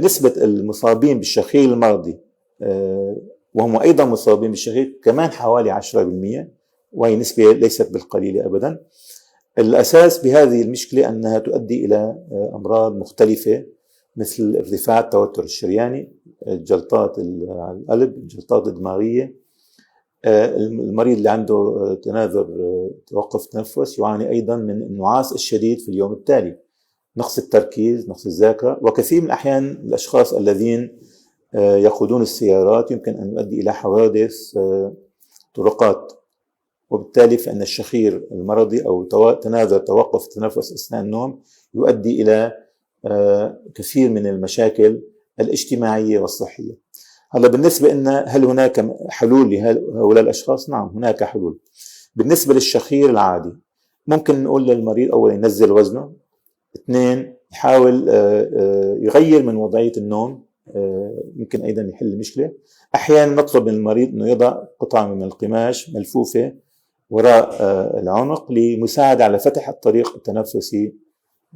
نسبة المصابين بالشخير المرضي وهم أيضا مصابين بالشخير كمان حوالي 10%، وهي نسبة ليست بالقليلة أبدا. الأساس بهذه المشكلة أنها تؤدي إلى أمراض مختلفة مثل ارتفاع التوتر الشرياني، جلطات القلب، الجلطات الدماغية. المريض اللي عنده تناثر توقف تنفس يعاني أيضا من النعاس الشديد في اليوم التالي، نقص التركيز، نقص الذاكرة. وكثير من الأحيان الأشخاص الذين يقودون السيارات يمكن أن يؤدي إلى حوادث طرقات، وبالتالي فإن الشخير المرضي أو تناثر توقف التنفس أثناء النوم يؤدي إلى كثير من المشاكل الاجتماعية والصحية. هلا بالنسبة لنا هل هناك حلول لهؤلاء الأشخاص؟ نعم هناك حلول. بالنسبة للشخير العادي ممكن نقول للمريض أولا ينزل وزنه، اثنين يحاول يغير من وضعية النوم، يمكن أيضا يحل المشكلة. أحيانا نطلب من المريض أنه يضع قطعة من القماش ملفوفة وراء العنق لمساعدة على فتح الطريق التنفسي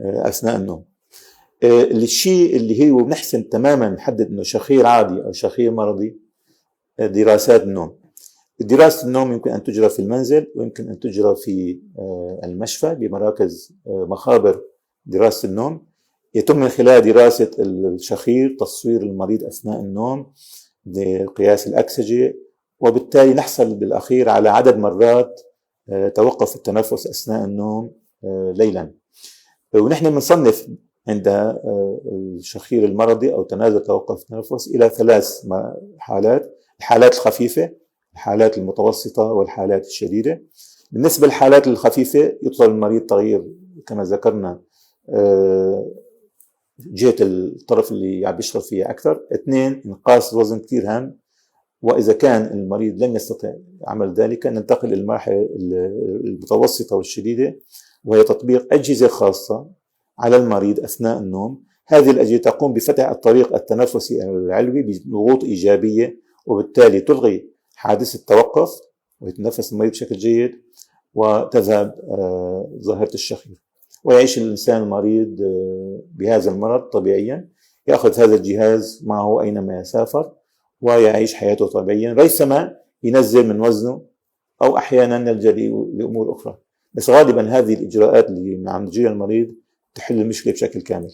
أثناء النوم. الشيء اللي هو بنحسن تماما نحدد أنه شخير عادي أو شخير مرضي دراسات النوم. دراسة النوم يمكن أن تجرى في المنزل، ويمكن أن تجرى في المشفى بمراكز مخابر دراسة النوم. يتم من خلال دراسة الشخير تصوير المريض أثناء النوم بقياس الأكسجة، وبالتالي نحصل بالأخير على عدد مرات توقف التنفس أثناء النوم ليلا. ونحن بنصنف عند الشخير المرضي أو تناثر توقف التنفس إلى 3 حالات: الحالات الخفيفة، الحالات المتوسطة، والحالات الشديدة. بالنسبة للحالات الخفيفة يطلب المريض تغيير كما ذكرنا جهة الطرف اللي عم بيشتغل فيها أكثر. 2 إنقاص الوزن كثير هام، وإذا كان المريض لم يستطع عمل ذلك ننتقل للمرحلة المتوسطة والشديدة، وهي تطبيق أجهزة خاصة على المريض أثناء النوم. هذه الأجهزة تقوم بفتح الطريق التنفسي العلوي بضغوط إيجابية، وبالتالي تلغي حادث التوقف ويتنفس المريض بشكل جيد، وتذهب ظاهرة الشخير، ويعيش الإنسان المريض بهذا المرض طبيعيا. يأخذ هذا الجهاز معه أينما يسافر ويعيش حياته طبيعيا، ريثما ينزل من وزنه أو أحيانا نلجأ لأمور أخرى. بس غالبا هذه الإجراءات اللي عم تجري المريض تحل المشكلة بشكل كامل.